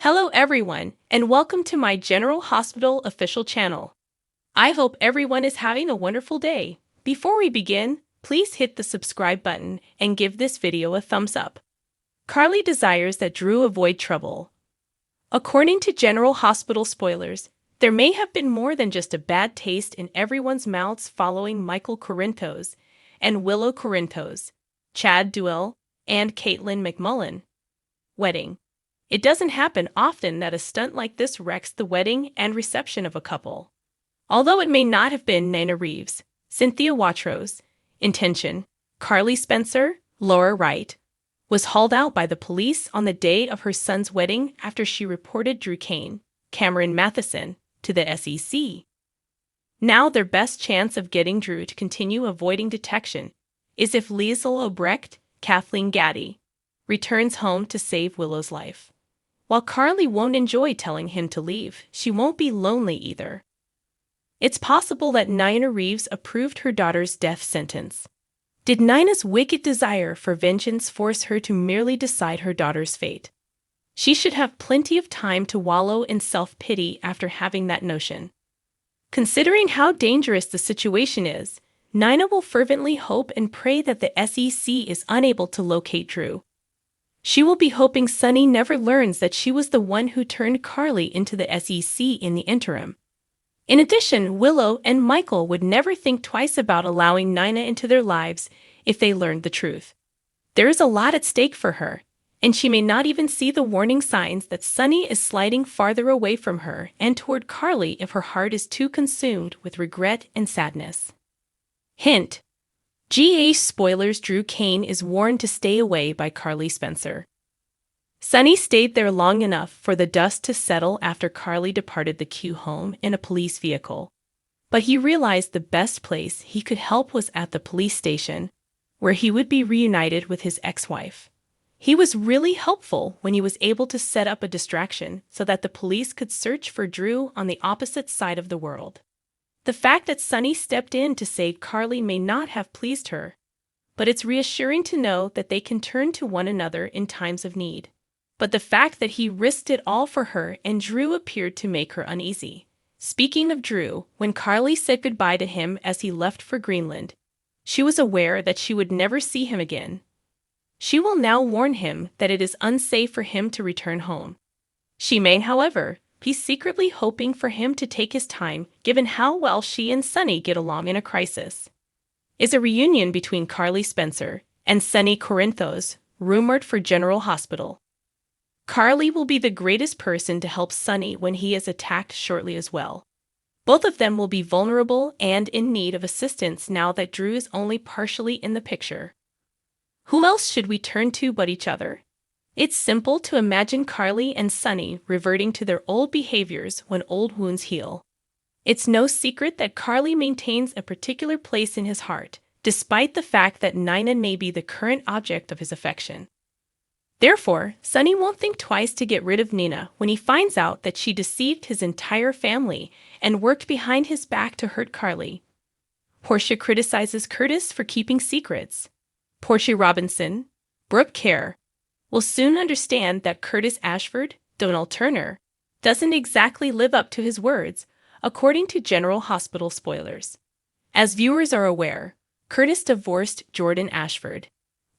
Hello everyone, and welcome to my General Hospital official channel. I hope everyone is having a wonderful day. Before we begin, please hit the subscribe button and give this video a thumbs up. Carly desires that Drew avoid trouble. According to General Hospital spoilers, there may have been more than just a bad taste in everyone's mouths following Michael Corinthos and Willow Corinthos, Chad Duell, and Caitlin McMullen wedding. It doesn't happen often that a stunt like this wrecks the wedding and reception of a couple. Although it may not have been Nina Reeves, Cynthia Watro's intention, Carly Spencer, Laura Wright, was hauled out by the police on the day of her son's wedding after she reported Drew Kane, Cameron Matheson, to the SEC. Now their best chance of getting Drew to continue avoiding detection is if Liesl Obrecht, Kathleen Gaddy, returns home to save Willow's life. While Carly won't enjoy telling him to leave, she won't be lonely either. It's possible that Nina Reeves approved her daughter's death sentence. Did Nina's wicked desire for vengeance force her to merely decide her daughter's fate? She should have plenty of time to wallow in self-pity after having that notion. Considering how dangerous the situation is, Nina will fervently hope and pray that the SEC is unable to locate Drew. She will be hoping Sonny never learns that she was the one who turned Carly into the SEC in the interim. In addition, Willow and Michael would never think twice about allowing Nina into their lives if they learned the truth. There is a lot at stake for her, and she may not even see the warning signs that Sonny is sliding farther away from her and toward Carly if her heart is too consumed with regret and sadness. Hint: GH spoilers: Drew Kane is warned to stay away by Carly Spencer. Sonny stayed there long enough for the dust to settle after Carly departed the Q home in a police vehicle. But he realized the best place he could help was at the police station, where he would be reunited with his ex-wife. He was really helpful when he was able to set up a distraction so that the police could search for Drew on the opposite side of the world. The fact that Sonny stepped in to save Carly may not have pleased her, but it's reassuring to know that they can turn to one another in times of need. But the fact that he risked it all for her and Drew appeared to make her uneasy. Speaking of Drew, when Carly said goodbye to him as he left for Greenland, she was aware that she would never see him again. She will now warn him that it is unsafe for him to return home. She may, however, be secretly hoping for him to take his time, given how well she and Sonny get along in a crisis. Is a reunion between Carly Spencer and Sonny Corinthos rumored for General Hospital? Carly will be the greatest person to help Sonny when he is attacked shortly as well. Both of them will be vulnerable and in need of assistance now that Drew is only partially in the picture. Who else should we turn to but each other? It's simple to imagine Carly and Sonny reverting to their old behaviors when old wounds heal. It's no secret that Carly maintains a particular place in his heart, despite the fact that Nina may be the current object of his affection. Therefore, Sonny won't think twice to get rid of Nina when he finds out that she deceived his entire family and worked behind his back to hurt Carly. Portia criticizes Curtis for keeping secrets. Portia Robinson, Brooke Kerr, will soon understand that Curtis Ashford, Donald Turner, doesn't exactly live up to his words, according to General Hospital spoilers. As viewers are aware, Curtis divorced Jordan Ashford,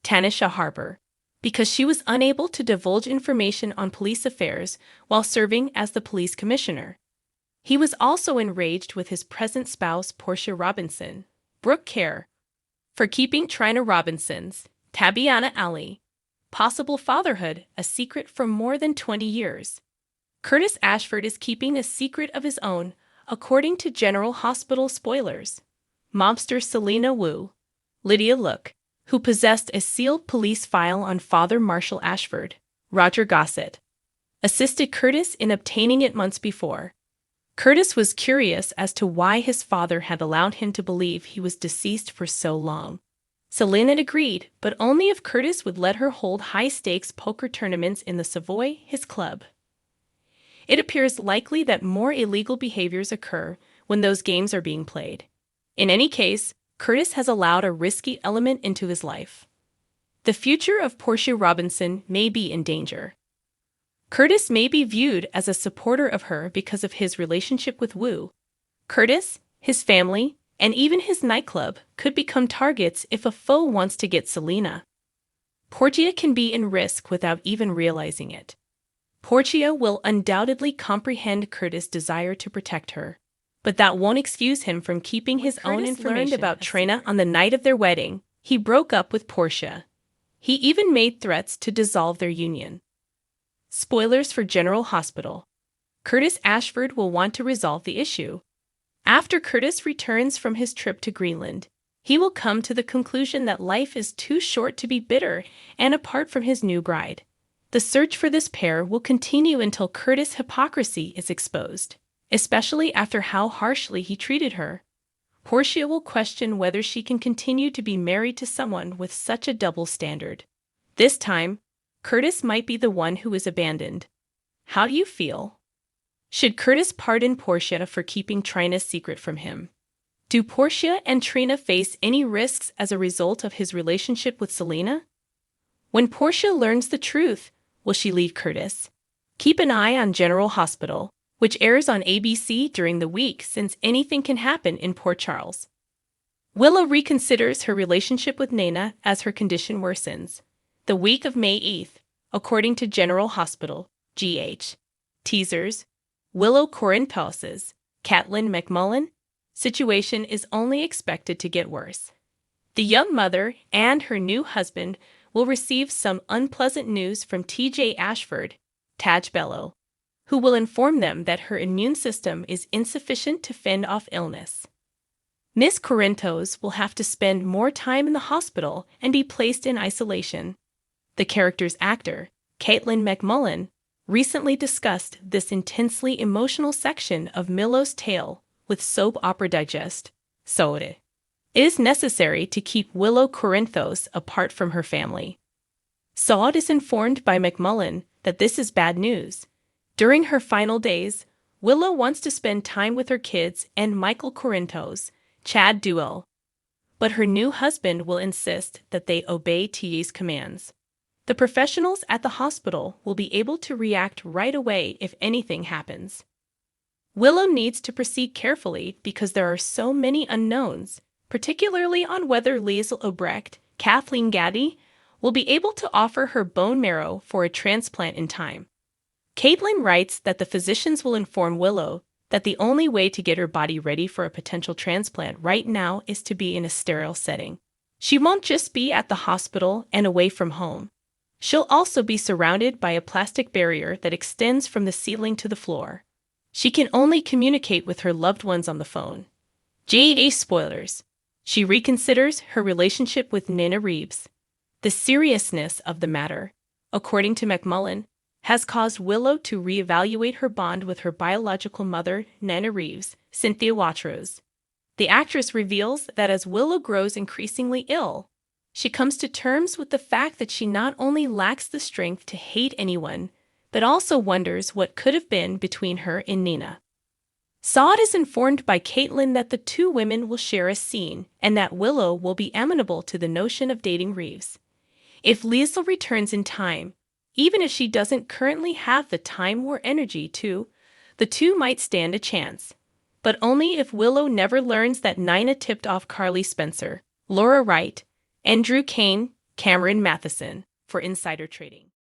Tanisha Harper, because she was unable to divulge information on police affairs while serving as the police commissioner. He was also enraged with his present spouse, Portia Robinson, Brooke Kerr, for keeping Trina Robinson's, Tabiana Ali, possible fatherhood a secret for more than 20 years. Curtis Ashford is keeping a secret of his own, according to General Hospital spoilers. Mobster Selena Wu, Lydia Look, who possessed a sealed police file on Father Marshall Ashford, Roger Gossett, assisted Curtis in obtaining it months before. Curtis was curious as to why his father had allowed him to believe he was deceased for so long. Selena agreed, but only if Curtis would let her hold high-stakes poker tournaments in the Savoy, his club. It appears likely that more illegal behaviors occur when those games are being played. In any case, Curtis has allowed a risky element into his life. The future of Portia Robinson may be in danger. Curtis may be viewed as a supporter of her because of his relationship with Wu. Curtis, his family, and even his nightclub could become targets if a foe wants to get Selena. Portia can be in risk without even realizing it. Portia will undoubtedly comprehend Curtis' desire to protect her, but that won't excuse him from keeping his own information. Learned about Trina on the night of their wedding, he broke up with Portia. He even made threats to dissolve their union. Spoilers for General Hospital. Curtis Ashford will want to resolve the issue. After Curtis returns from his trip to Greenland, he will come to the conclusion that life is too short to be bitter and apart from his new bride. The search for this pair will continue until Curtis' hypocrisy is exposed, especially after how harshly he treated her. Portia will question whether she can continue to be married to someone with such a double standard. This time, Curtis might be the one who is abandoned. How do you feel? Should Curtis pardon Portia for keeping Trina's secret from him? Do Portia and Trina face any risks as a result of his relationship with Selena? When Portia learns the truth, will she leave Curtis? Keep an eye on General Hospital, which airs on ABC during the week since anything can happen in Port Charles. Willow reconsiders her relationship with Nana as her condition worsens. The week of May 8th, according to General Hospital, GH. Teasers. Willow Corinthos's, Caitlin McMullen, situation is only expected to get worse. The young mother and her new husband will receive some unpleasant news from TJ Ashford, Taj Bello, who will inform them that her immune system is insufficient to fend off illness. Miss Corinthos will have to spend more time in the hospital and be placed in isolation. The character's actor, Caitlin McMullen, recently discussed this intensely emotional section of Millow's tale with Soap Opera Digest, Sode. It is necessary to keep Willow Corinthos apart from her family. Saud is informed by McMullen that this is bad news. During her final days, Willow wants to spend time with her kids and Michael Corinthos, Chad Duell. But her new husband will insist that they obey TA's commands. The professionals at the hospital will be able to react right away if anything happens. Willow needs to proceed carefully because there are so many unknowns, particularly on whether Liesl Obrecht, Kathleen Gaddy, will be able to offer her bone marrow for a transplant in time. Caitlin writes that the physicians will inform Willow that the only way to get her body ready for a potential transplant right now is to be in a sterile setting. She won't just be at the hospital and away from home. She'll also be surrounded by a plastic barrier that extends from the ceiling to the floor. She can only communicate with her loved ones on the phone. JA spoilers. She reconsiders her relationship with Nana Reeves. The seriousness of the matter, according to McMullen, has caused Willow to reevaluate her bond with her biological mother, Nana Reeves, Cynthia Watrous. The actress reveals that as Willow grows increasingly ill, she comes to terms with the fact that she not only lacks the strength to hate anyone, but also wonders what could have been between her and Nina. Saud is informed by Caitlin that the two women will share a scene and that Willow will be amenable to the notion of dating Reeves. If Liesl returns in time, even if she doesn't currently have the time or energy to, the two might stand a chance. But only if Willow never learns that Nina tipped off Carly Spencer, Laura Wright, and Drew Kane, Cameron Matheson for insider trading.